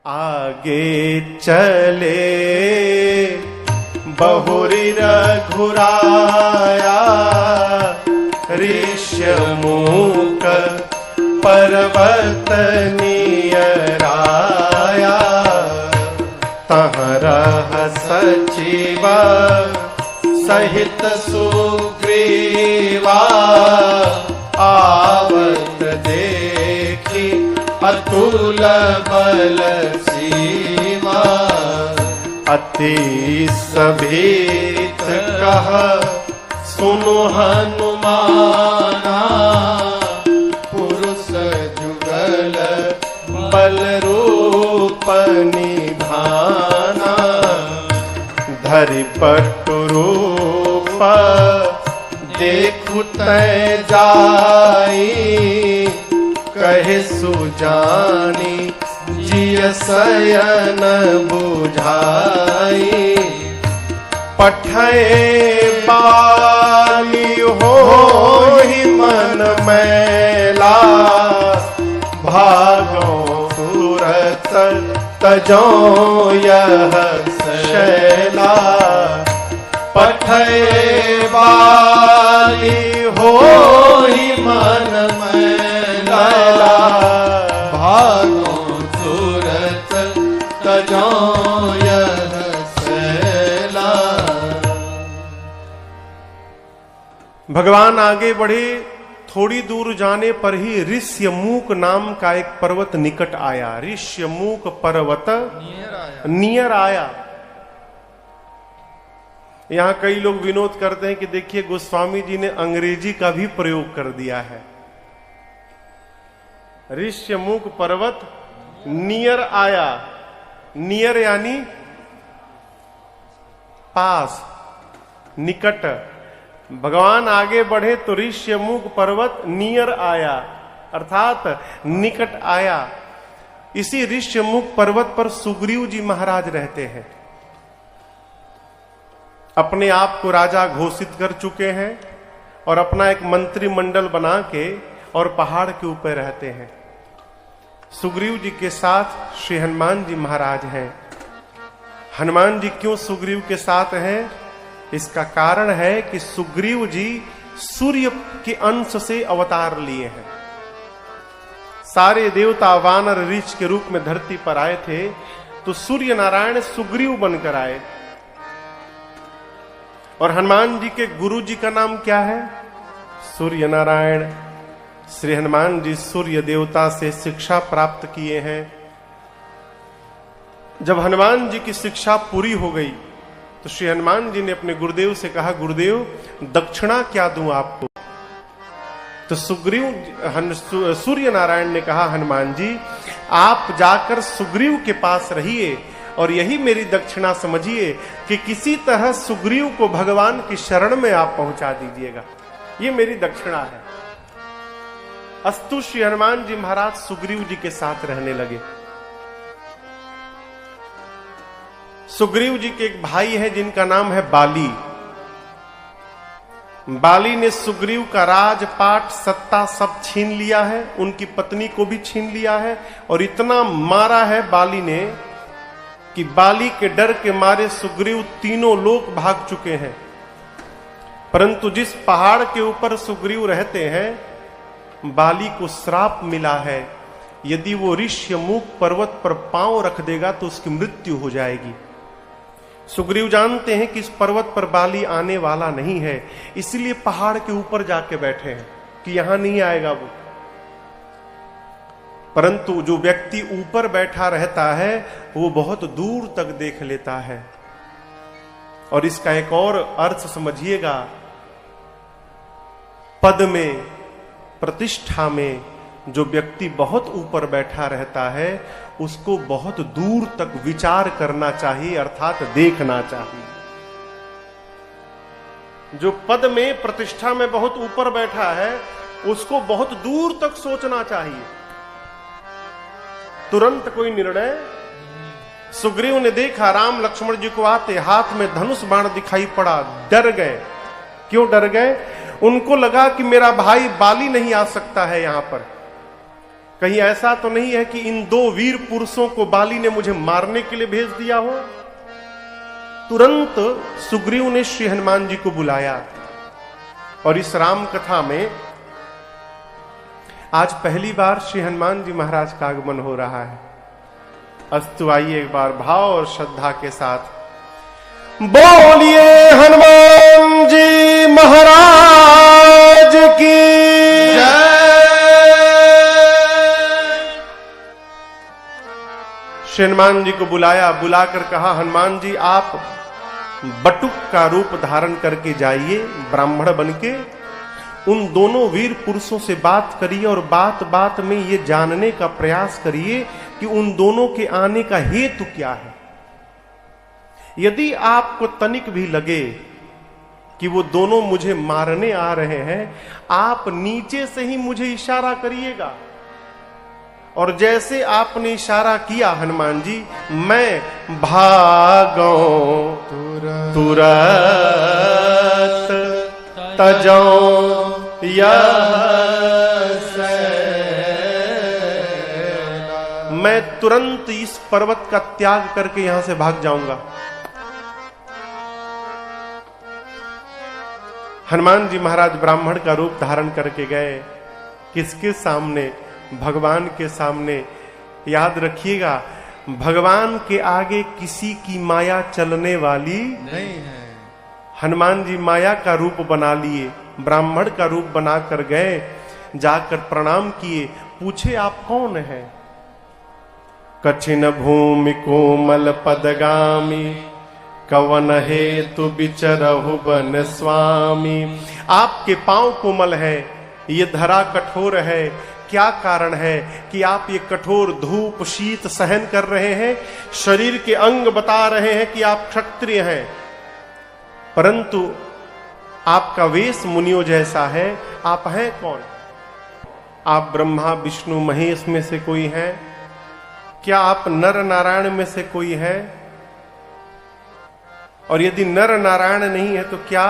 आगे चले बहुरी रघुराया, ऋष्यमूक पर्वत नियराया। तहाँ रह सचिव सहित सुग्रीवा, आवत देखी अतुल बल सीमा। अति सभीत कह सुनु हनुमाना, पुरुष जुगल बल रूप निधाना। धरि पटु रूप देखु तै जाई, कहे सुजानी जिय शयन बुझाई। पठय बाली होहि मन मैला, भागो तुरत तजो यह शैला। पठय बाली होहि मन मैला, भागो तुरत तजो यह शैला। भगवान आगे बढ़े, थोड़ी दूर जाने पर ही ऋष्यमूक नाम का एक पर्वत निकट आया। ऋष्यमूक पर्वत नियर आया। यहां कई लोग विनोद करते हैं कि देखिए गोस्वामी जी ने अंग्रेजी का भी प्रयोग कर दिया है। ऋष्यमूक पर्वत नियर आया, नियर यानी पास, निकट। भगवान आगे बढ़े तो ऋष्यमूक पर्वत नियर आया, अर्थात निकट आया। इसी ऋष्यमूक पर्वत पर सुग्रीव जी महाराज रहते हैं। अपने आप को राजा घोषित कर चुके हैं और अपना एक मंत्रिमंडल बना के और पहाड़ के ऊपर रहते हैं। सुग्रीव जी के साथ श्री हनुमान जी महाराज हैं। हनुमान जी क्यों सुग्रीव के साथ हैं? इसका कारण है कि सुग्रीव जी सूर्य के अंश से अवतार लिए हैं। सारे देवता वानर ऋष के रूप में धरती पर आए थे, तो सूर्य नारायण सुग्रीव बनकर आए। और हनुमान जी के गुरु जी का नाम क्या है? सूर्य नारायण। श्री हनुमान जी सूर्य देवता से शिक्षा प्राप्त किए हैं। जब हनुमान जी की शिक्षा पूरी हो गई तो श्री हनुमान जी ने अपने गुरुदेव से कहा, गुरुदेव दक्षिणा क्या दूं आपको? तो सूर्य नारायण ने कहा, हनुमान जी आप जाकर सुग्रीव के पास रहिए और यही मेरी दक्षिणा समझिए कि किसी तरह सुग्रीव को भगवान की शरण में आप पहुंचा दीजिएगा। ये मेरी दक्षिणा है। अस्तु श्री हनुमान जी महाराज सुग्रीव जी के साथ रहने लगे। सुग्रीव जी के एक भाई है जिनका नाम है बाली। बाली ने सुग्रीव का राजपाट सत्ता सब छीन लिया है, उनकी पत्नी को भी छीन लिया है और इतना मारा है बाली ने कि बाली के डर के मारे सुग्रीव तीनों लोक भाग चुके हैं। परंतु जिस पहाड़ के ऊपर सुग्रीव रहते हैं, बाली को श्राप मिला है, यदि वो ऋष्यमूक पर्वत पर पांव रख देगा तो उसकी मृत्यु हो जाएगी। सुग्रीव जानते हैं कि इस पर्वत पर बाली आने वाला नहीं है, इसलिए पहाड़ के ऊपर जाके बैठे हैं कि यहां नहीं आएगा वो। परंतु जो व्यक्ति ऊपर बैठा रहता है वो बहुत दूर तक देख लेता है। और इसका एक और अर्थ समझिएगा, पद में, प्रतिष्ठा में जो व्यक्ति बहुत ऊपर बैठा रहता है उसको बहुत दूर तक विचार करना चाहिए, अर्थात देखना चाहिए। जो पद में, प्रतिष्ठा में बहुत ऊपर बैठा है उसको बहुत दूर तक सोचना चाहिए, तुरंत कोई निर्णय। सुग्रीव ने देखा राम लक्ष्मण जी को आते, हाथ में धनुष बाण दिखाई पड़ा, डर गए। क्यों डर गए? उनको लगा कि मेरा भाई बाली नहीं आ सकता है यहां पर। कहीं ऐसा तो नहीं है कि इन दो वीर पुरुषों को बाली ने मुझे मारने के लिए भेज दिया हो? तुरंत सुग्रीव ने श्री हनुमान जी को बुलाया और इस राम कथा में आज पहली बार श्री हनुमान जी महाराज का आगमन हो रहा है। अस्तु आइए एक बार भाव और श्रद्धा के साथ बोलिए हनुमान जी महाराज की जय। श्री हनुमान जी को बुलाया, बुलाकर कहा, हनुमान जी आप बटुक का रूप धारण करके जाइए, ब्राह्मण बनके उन दोनों वीर पुरुषों से बात करिए और बात बात में ये जानने का प्रयास करिए कि उन दोनों के आने का हेतु क्या है। यदि आपको तनिक भी लगे कि वो दोनों मुझे मारने आ रहे हैं, आप नीचे से ही मुझे इशारा करिएगा। और जैसे आपने इशारा किया हनुमान जी, मैं भागो तुरंत तजो मैं तुरंत इस पर्वत का त्याग करके यहां से भाग जाऊंगा। हनुमान जी महाराज ब्राह्मण का रूप धारण करके गए। किसके सामने? भगवान के सामने। याद रखिएगा, भगवान के आगे किसी की माया चलने वाली नहीं है। हनुमान जी माया का रूप बना लिए, ब्राह्मण का रूप बनाकर गए, जाकर प्रणाम किए, पूछे आप कौन है? कठिन भूमि कोमल पदगामी कवन हेतु विचरहु बन स्वामी। आपके पांव कोमल है, ये धरा कठोर है, क्या कारण है कि आप ये कठोर धूप शीत सहन कर रहे हैं? शरीर के अंग बता रहे हैं कि आप क्षत्रिय हैं, परंतु आपका वेश मुनियों जैसा है। आप हैं कौन? आप ब्रह्मा विष्णु महेश में से कोई हैं? क्या आप नर नारायण में से कोई है? और यदि नर नारायण नहीं है तो क्या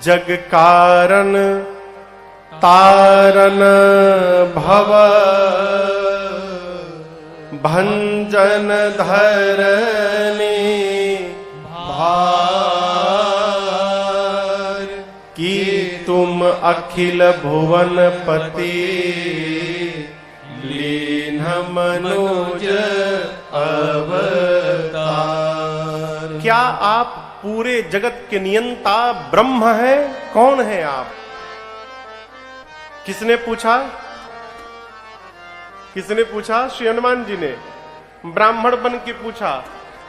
जग कारण तारन भव भंजन धरनी भार की तुम अखिल भुवन पति लीन मनुज अवतार। क्या आप पूरे जगत के नियंता ब्रह्म हैं? कौन है आप? किसने पूछा? किसने पूछा? श्री हनुमान जी ने ब्राह्मण बन के पूछा,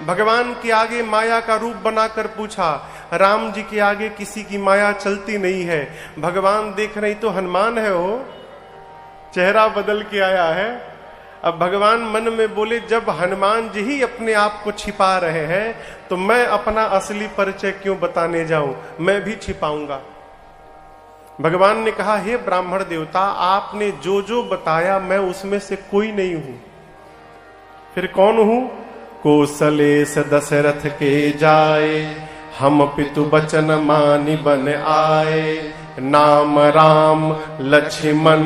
भगवान के आगे माया का रूप बनाकर पूछा। राम जी के आगे किसी की माया चलती नहीं है। भगवान देख रही तो हनुमान है, वो चेहरा बदल के आया है। अब भगवान मन में बोले, जब हनुमान जी ही अपने आप को छिपा रहे हैं तो मैं अपना असली परिचय क्यों बताने जाऊं? मैं भी छिपाऊंगा। भगवान ने कहा, हे ब्राह्मण देवता, आपने जो जो बताया मैं उसमें से कोई नहीं हूं। फिर कौन हूं? कौशलेश दशरथ के जाए, हम पितु बचन मानि बन आए। नाम राम लक्ष्मण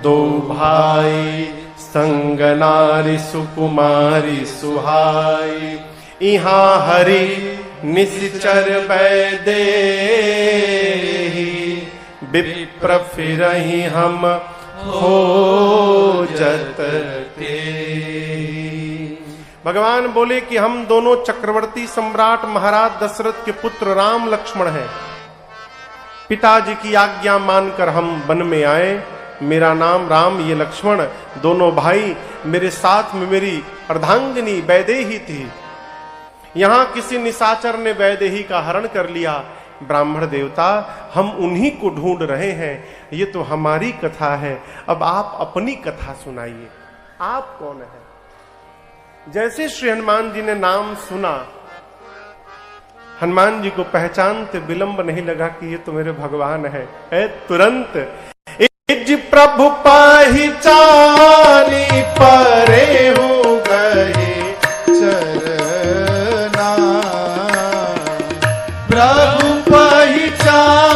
दो भाई, संग नारी सुकुमारी सुहाई। इहाँ हरि निश्चर वैदेही, विप्र फिरहि हम खोजत तेहि। भगवान बोले कि हम दोनों चक्रवर्ती सम्राट महाराज दशरथ के पुत्र राम लक्ष्मण हैं। पिताजी की आज्ञा मानकर हम वन में आए। मेरा नाम राम, ये लक्ष्मण, दोनों भाई। मेरे साथ में मेरी अर्धांगिनी वैदेही थी। यहां किसी निशाचर ने वैदेही का हरण कर लिया। ब्राह्मण देवता, हम उन्हीं को ढूंढ रहे हैं। ये तो हमारी कथा है, अब आप अपनी कथा सुनाइए। आप कौन है? जैसे श्री हनुमान जी ने नाम सुना, हनुमान जी को पहचानते विलंब नहीं लगा कि ये तो मेरे भगवान है। तुरंत इज प्रभु पहचानी परे हो गए चरना। प्रभु पहचानी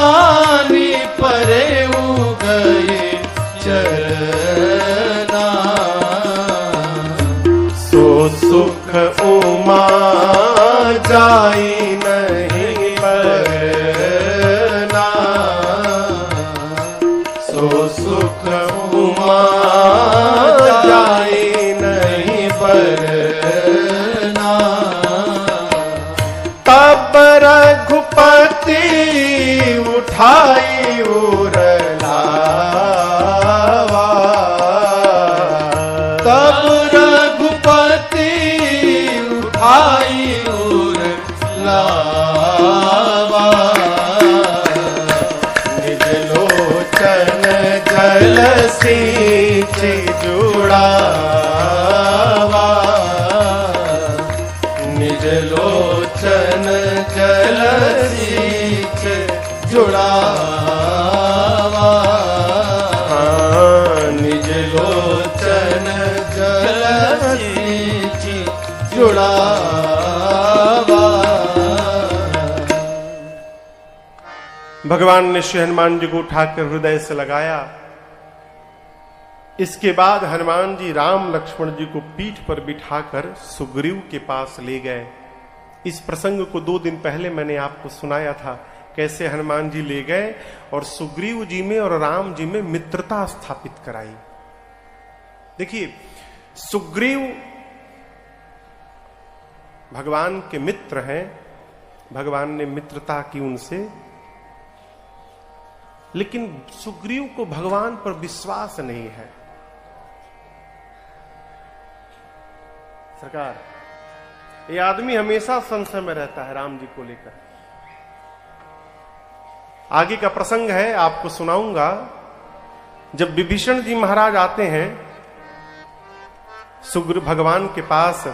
परे हो गए चरना। सुख उमा जाई नहीं बरना, सो सुख उमा जाई नहीं बरना। तब रघुपति उठाई उरलावा, तब रघुपति उठाई उरलावा। निज लोचन जल सींच जुड़ावा, निज लोचन जल सींच जुड़ावा। निज लोचन जल सींच जुड़ावा। भगवान ने श्री हनुमान जी को उठाकर हृदय से लगाया। इसके बाद हनुमान जी राम लक्ष्मण जी को पीठ पर बिठाकर सुग्रीव के पास ले गए। इस प्रसंग को 2 दिन पहले मैंने आपको सुनाया था, कैसे हनुमान जी ले गए और सुग्रीव जी में और राम जी में मित्रता स्थापित कराई। देखिए, सुग्रीव भगवान के मित्र हैं, भगवान ने मित्रता की उनसे, लेकिन सुग्रीव को भगवान पर विश्वास नहीं है। सरकार, ये आदमी हमेशा संशय में रहता है राम जी को लेकर। आगे का प्रसंग है, आपको सुनाऊंगा। जब विभीषण जी महाराज आते हैं सुग्रीव भगवान के पास,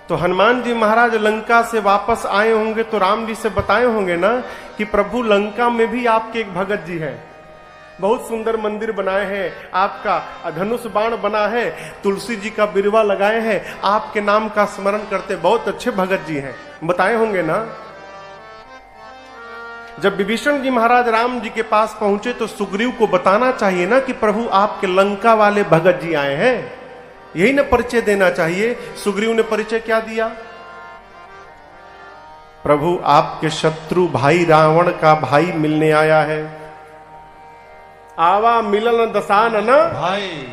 तो हनुमान जी महाराज लंका से वापस आए होंगे तो राम जी से बताए होंगे ना कि प्रभु लंका में भी आपके एक भगत जी हैं, बहुत सुंदर मंदिर बनाए हैं, आपका धनुष बाण बना है, तुलसी जी का बिरवा लगाए हैं, आपके नाम का स्मरण करते, बहुत अच्छे भगत जी हैं, बताए होंगे ना। जब विभीषण जी महाराज राम जी के पास पहुंचे तो सुग्रीव को बताना चाहिए ना कि प्रभु आपके लंका वाले भगत जी आए हैं, यही ना परिचय देना चाहिए। सुग्रीव ने परिचय क्या दिया? प्रभु आपके शत्रु भाई रावण का भाई मिलने आया है। आवा मिलन दसान न भाई,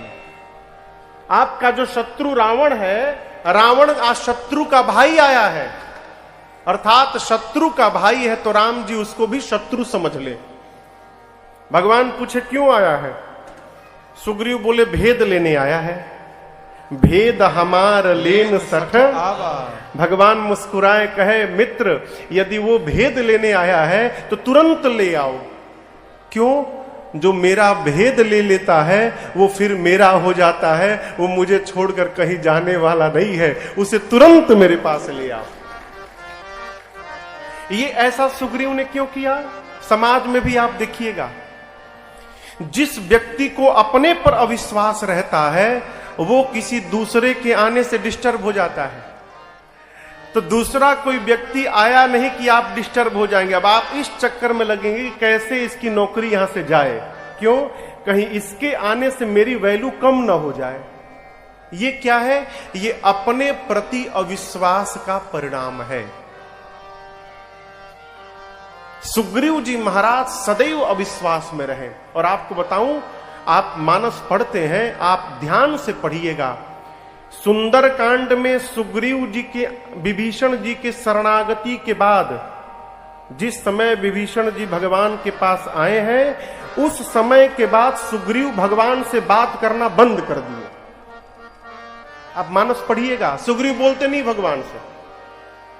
आपका जो शत्रु रावण है, रावण आज शत्रु का भाई आया है, अर्थात शत्रु का भाई है तो राम जी उसको भी शत्रु समझ ले। भगवान पूछे क्यों आया है? सुग्रीव बोले भेद लेने आया है। भेद हमार लेन सठ आवा। भगवान मुस्कुराए कहे मित्र यदि वो भेद लेने आया है तो तुरंत ले आओ। क्यों? जो मेरा भेद ले लेता है वो फिर मेरा हो जाता है, वो मुझे छोड़कर कहीं जाने वाला नहीं है, उसे तुरंत मेरे पास ले आओ। ये ऐसा सुग्रीव ने क्यों किया? समाज में भी आप देखिएगा, जिस व्यक्ति को अपने पर अविश्वास रहता है वो किसी दूसरे के आने से डिस्टर्ब हो जाता है। तो दूसरा कोई व्यक्ति आया नहीं कि आप डिस्टर्ब हो जाएंगे। अब आप इस चक्कर में लगेंगे कि कैसे इसकी नौकरी यहां से जाए, क्यों? कहीं इसके आने से मेरी वैल्यू कम ना हो जाए। ये क्या है? ये अपने प्रति अविश्वास का परिणाम है। सुग्रीव जी महाराज सदैव अविश्वास में रहे। और आपको बताऊं, आप मानस पढ़ते हैं, आप ध्यान से पढ़िएगा। सुंदरकांड में सुग्रीव जी के विभीषण जी के शरणागति के बाद जिस समय विभीषण जी भगवान के पास आए हैं, उस समय के बाद सुग्रीव भगवान से बात करना बंद कर दिए। आप मानस पढ़िएगा, सुग्रीव बोलते नहीं भगवान से।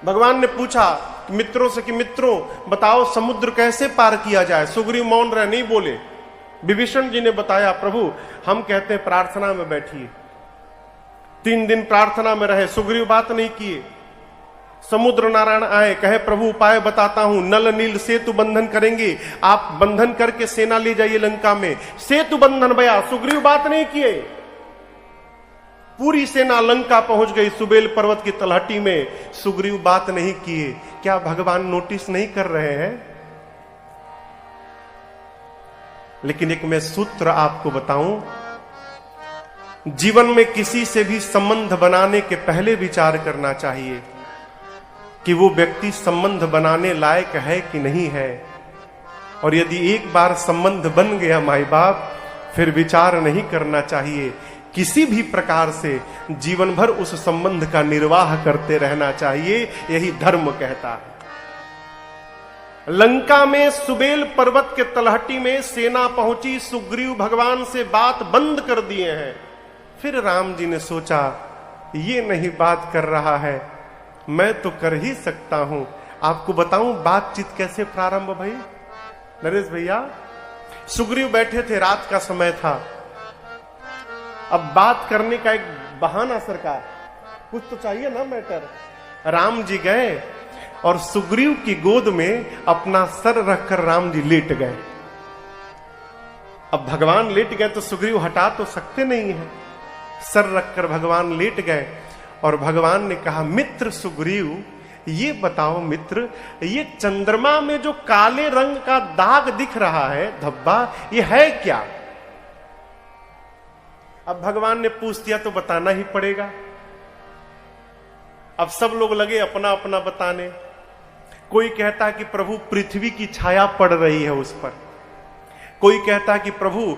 भगवान ने पूछा मित्रों से कि मित्रों बताओ समुद्र कैसे पार किया जाए। सुग्रीव मौन रहे, नहीं बोले। विभीषण जी ने बताया प्रभु हम कहते हैं प्रार्थना में बैठिए। 3 दिन प्रार्थना में रहे, सुग्रीव बात नहीं किए। समुद्र नारायण आए, कहे प्रभु उपाय बताता हूं, नल नील सेतु बंधन करेंगे, आप बंधन करके सेना ले जाइए लंका में। सेतु बंधन भया, सुग्रीव बात नहीं किए। पूरी सेना लंका पहुंच गई सुबेल पर्वत की तलहटी में, सुग्रीव बात नहीं किए। क्या भगवान नोटिस नहीं कर रहे हैं? लेकिन एक मैं सूत्र आपको बताऊं, जीवन में किसी से भी संबंध बनाने के पहले विचार करना चाहिए कि वो व्यक्ति संबंध बनाने लायक है कि नहीं है। और यदि एक बार संबंध बन गया माई बाप, फिर विचार नहीं करना चाहिए, किसी भी प्रकार से जीवन भर उस संबंध का निर्वाह करते रहना चाहिए। यही धर्म कहता है। लंका में सुबेल पर्वत के तलहटी में सेना पहुंची, सुग्रीव भगवान से बात बंद कर दिए हैं। फिर राम जी ने सोचा, ये नहीं बात कर रहा है, मैं तो कर ही सकता हूं। आपको बताऊं बातचीत कैसे प्रारंभ भई नरेश भैया। सुग्रीव बैठे थे, रात का समय था। अब बात करने का एक बहाना, सरकार कुछ तो चाहिए ना मैटर। राम जी गए और सुग्रीव की गोद में अपना सर रखकर राम जी लेट गए। अब भगवान लेट गए तो सुग्रीव हटा तो सकते नहीं है। सर रखकर भगवान लेट गए और भगवान ने कहा, मित्र सुग्रीव, ये बताओ मित्र, ये चंद्रमा में जो काले रंग का दाग दिख रहा है, धब्बा, ये है क्या? अब भगवान ने पूछ दिया तो बताना ही पड़ेगा। अब सब लोग लगे अपना अपना बताने। कोई कहता कि प्रभु पृथ्वी की छाया पड़ रही है उस पर। कोई कहता कि प्रभु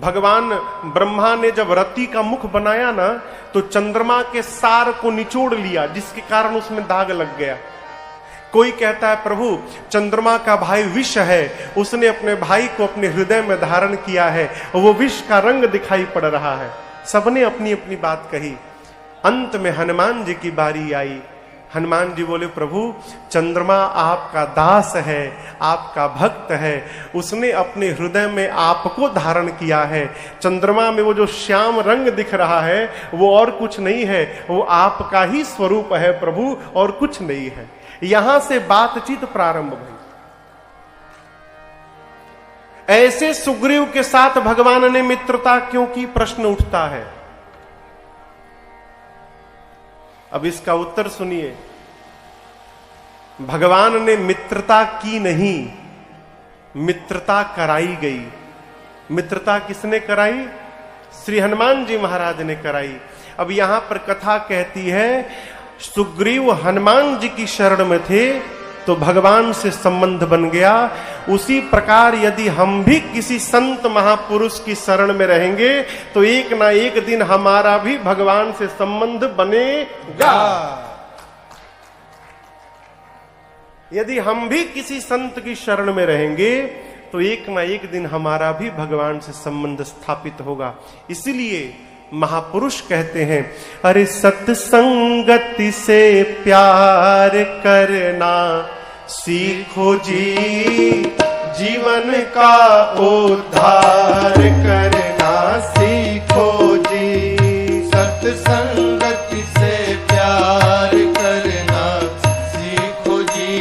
भगवान ब्रह्मा ने जब रति का मुख बनाया ना, तो चंद्रमा के सार को निचोड़ लिया, जिसके कारण उसमें दाग लग गया। कोई कहता है प्रभु चंद्रमा का भाई विष है, उसने अपने भाई को अपने हृदय में धारण किया है, वो विष का रंग दिखाई पड़ रहा है। सबने अपनी अपनी बात कही। अंत में हनुमान जी की बारी आई। हनुमान जी बोले, प्रभु चंद्रमा आपका दास है, आपका भक्त है, उसने अपने हृदय में आपको धारण किया है। चंद्रमा में वो जो श्याम रंग दिख रहा है वो और कुछ नहीं है, वो आपका ही स्वरूप है प्रभु, और कुछ नहीं है। यहां से बातचीत प्रारंभ हुई। ऐसे सुग्रीव के साथ भगवान ने मित्रता क्यों की, प्रश्न उठता है। अब इसका उत्तर सुनिए। भगवान ने मित्रता की नहीं, मित्रता कराई गई। मित्रता किसने कराई? श्री हनुमान जी महाराज ने कराई। अब यहां पर कथा कहती है, सुग्रीव हनुमान जी की शरण में थे तो भगवान से संबंध बन गया। उसी प्रकार यदि हम भी किसी संत महापुरुष की शरण में रहेंगे तो एक ना एक दिन हमारा भी भगवान से संबंध बनेगा। यदि हम भी किसी संत की शरण में रहेंगे तो एक ना एक दिन हमारा भी भगवान से संबंध स्थापित होगा। इसलिए महापुरुष कहते हैं, अरे सत्संगति से प्यार करना सीखो जी, जीवन का उद्धार करना सीखो जी। सत्संगति से प्यार करना सीखो जी,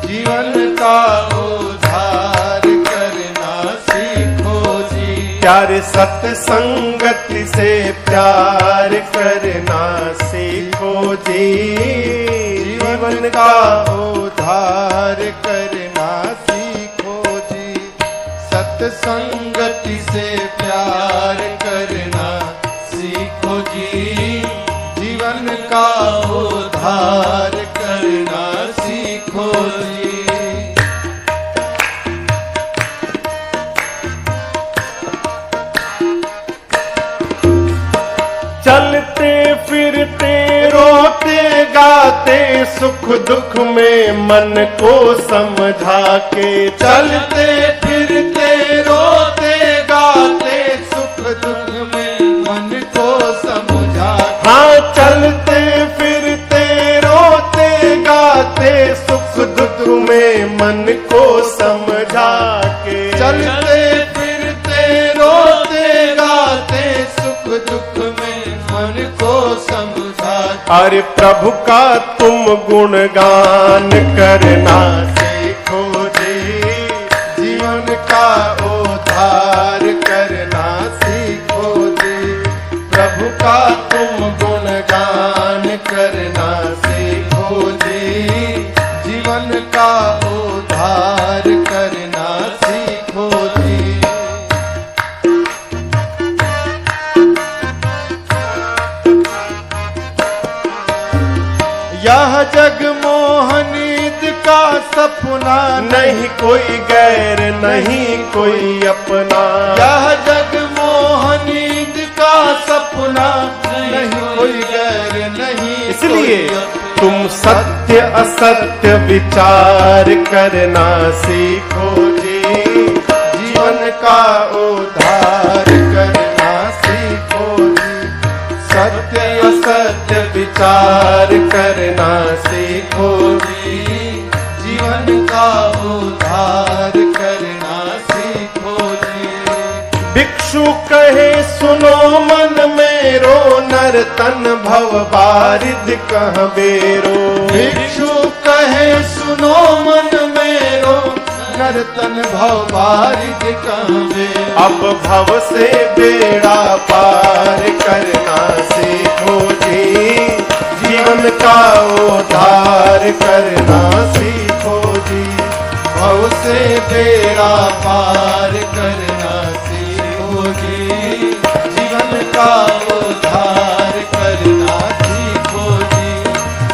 जीवन का उद्धार करना सीखो जी। प्यारे सत्संगति से प्यार करना सीखो जी, जीवन का उद्धार करना सीखो जी। सत्संगति से प्यार करना सीखो जी, जीवन का उद्धार करना सीखो जी। चलते फिरते रोते गाते सुख दुख में मन को समझा के। चलते फिरते रोते गाते सुख दुख में मन को समझा। हाँ, चलते फिरते रोते गाते सुख दुख में मन को समझा के। चलते फिरते रोते गाते सुख दुख में मन को समझा। अरे प्रभु का तुम गुणगान करना सीखो जी, जीवन का उद्धार करना सीखो जी। प्रभु का तुम गुणगान करना सीखो जी, जीवन का उद्धार करना सीखो जी। यह जग मोहनीत का सपना नहीं कोई गैर नहीं कोई अपना। यह जग मोहनीत का सपना नहीं कोई गैर नहीं। इसलिए तुम सत्य असत्य विचार करना सीखो जी, जीवन का उद्धार करना सीखो जी। सत्य असत्य विचार करना सीखो जी, जीवन का उद्धार करना सीखो जी। भिक्षु कहे सुनो मन मेरो, नर तन भव बारिद कह बेरो। भिक्षु कहे सुनो मन मेरो, नर तन भव बारिद कह बेरो। अब भव से बेड़ा पार करना सीखो जी, जीवन का उद्धार करना सीखो जी। भव से बेड़ा पार करना सीखो जी, जीवन का उद्धार करना सीखो जी।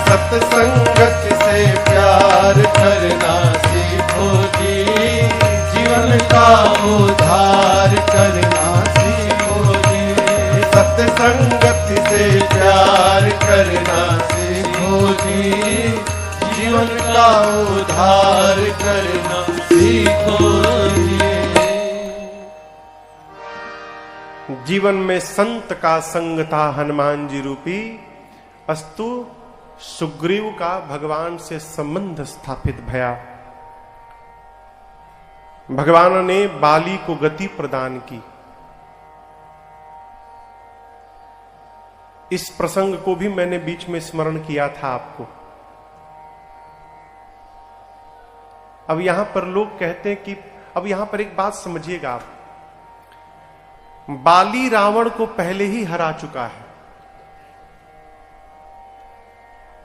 सत्संगत से प्यार करना सीखो जी, जीवन का उद्धार करना सीखो जी। सत्संगत से प्यार करना सीखो जी, जीवन का उद्धार करना सीखो जी। जीवन में संत का संग था हनुमान जी रूपी, अस्तु सुग्रीव का भगवान से संबंध स्थापित भया। भगवान ने बाली को गति प्रदान की। इस प्रसंग को भी मैंने बीच में स्मरण किया था आपको। अब यहां पर लोग कहते हैं कि अब यहां पर एक बात समझिएगा आप, बाली रावण को पहले ही हरा चुका है।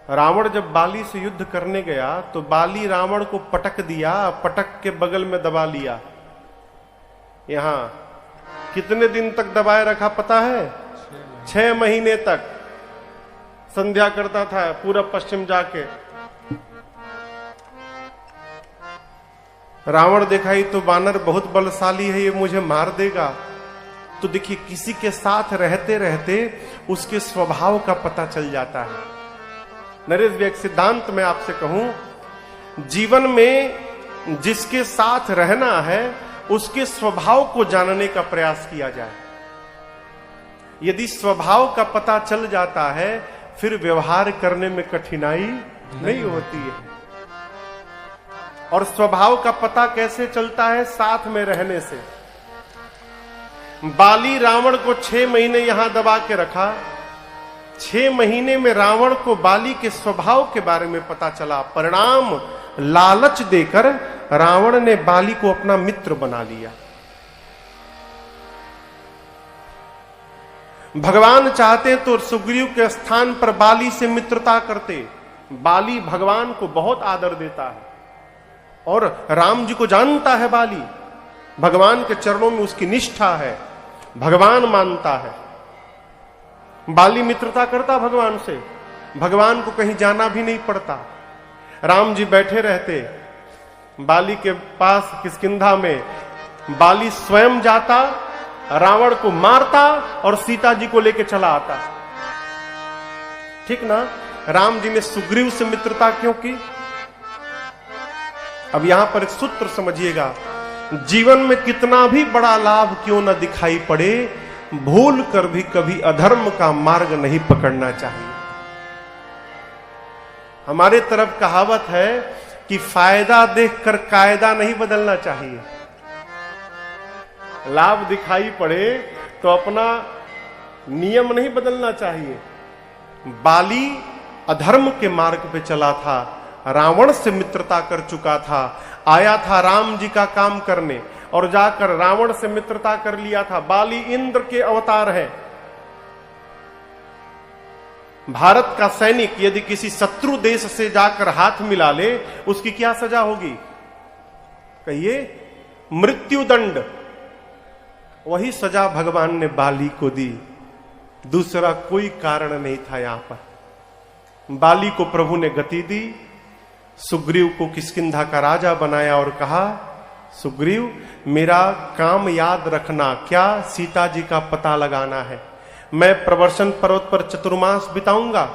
रावण जब बाली से युद्ध करने गया तो बाली रावण को पटक दिया, पटक के बगल में दबा लिया। यहां कितने दिन तक दबाए रखा पता है? 6 महीने तक संध्या करता था पूरब पश्चिम जाके। रावण देखा ही तो बानर बहुत बलशाली है, ये मुझे मार देगा। तो देखिए किसी के साथ रहते रहते उसके स्वभाव का पता चल जाता है। नरेश भी एक सिद्धांत में आपसे कहूं, जीवन में जिसके साथ रहना है उसके स्वभाव को जानने का प्रयास किया जाए। यदि स्वभाव का पता चल जाता है फिर व्यवहार करने में कठिनाई नहीं होती है। और स्वभाव का पता कैसे चलता है? साथ में रहने से। बाली रावण को 6 महीने यहां दबा के रखा। 6 महीने में रावण को बाली के स्वभाव के बारे में पता चला। परिणाम लालच देकर रावण ने बाली को अपना मित्र बना लिया। भगवान चाहते तो सुग्रीव के स्थान पर बाली से मित्रता करते। बाली भगवान को बहुत आदर देता है और राम जी को जानता है। बाली भगवान के चरणों में उसकी निष्ठा है, भगवान मानता है। बाली मित्रता करता भगवान से, भगवान को कहीं जाना भी नहीं पड़ता। राम जी बैठे रहते बाली के पास किष्किंधा में, बाली स्वयं जाता, रावण को मारता और सीता जी को लेकर चला आता। ठीक ना? राम जी ने सुग्रीव से मित्रता क्यों की? अब यहां पर एक सूत्र समझिएगा, जीवन में कितना भी बड़ा लाभ क्यों न दिखाई पड़े, भूल कर भी कभी अधर्म का मार्ग नहीं पकड़ना चाहिए। हमारे तरफ कहावत है कि फायदा देखकर कायदा नहीं बदलना चाहिए। लाभ दिखाई पड़े तो अपना नियम नहीं बदलना चाहिए। बाली अधर्म के मार्ग पे चला था, रावण से मित्रता कर चुका था, आया था राम जी का काम करने और जाकर रावण से मित्रता कर लिया था। बाली इंद्र के अवतार है। भारत का सैनिक यदि किसी शत्रु देश से जाकर हाथ मिला ले, उसकी क्या सजा होगी? कहिए, मृत्युदंड। वही सजा भगवान ने बाली को दी, दूसरा कोई कारण नहीं था। यहां पर बाली को प्रभु ने गति दी, सुग्रीव को किष्किंधा का राजा बनाया और कहा, सुग्रीव मेरा काम याद रखना, क्या सीता जी का पता लगाना है। मैं प्रवर्षण पर्वत पर चतुर्मास बिताऊंगा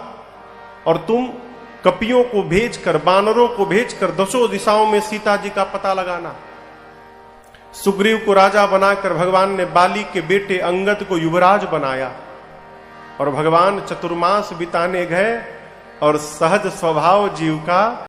और तुम कपियों को भेजकर, बानरों को भेजकर दसों दिशाओं में सीता जी का पता लगाना। सुग्रीव को राजा बनाकर भगवान ने बाली के बेटे अंगद को युवराज बनाया और भगवान चतुर्मास बिताने गए और सहज स्वभाव जीव का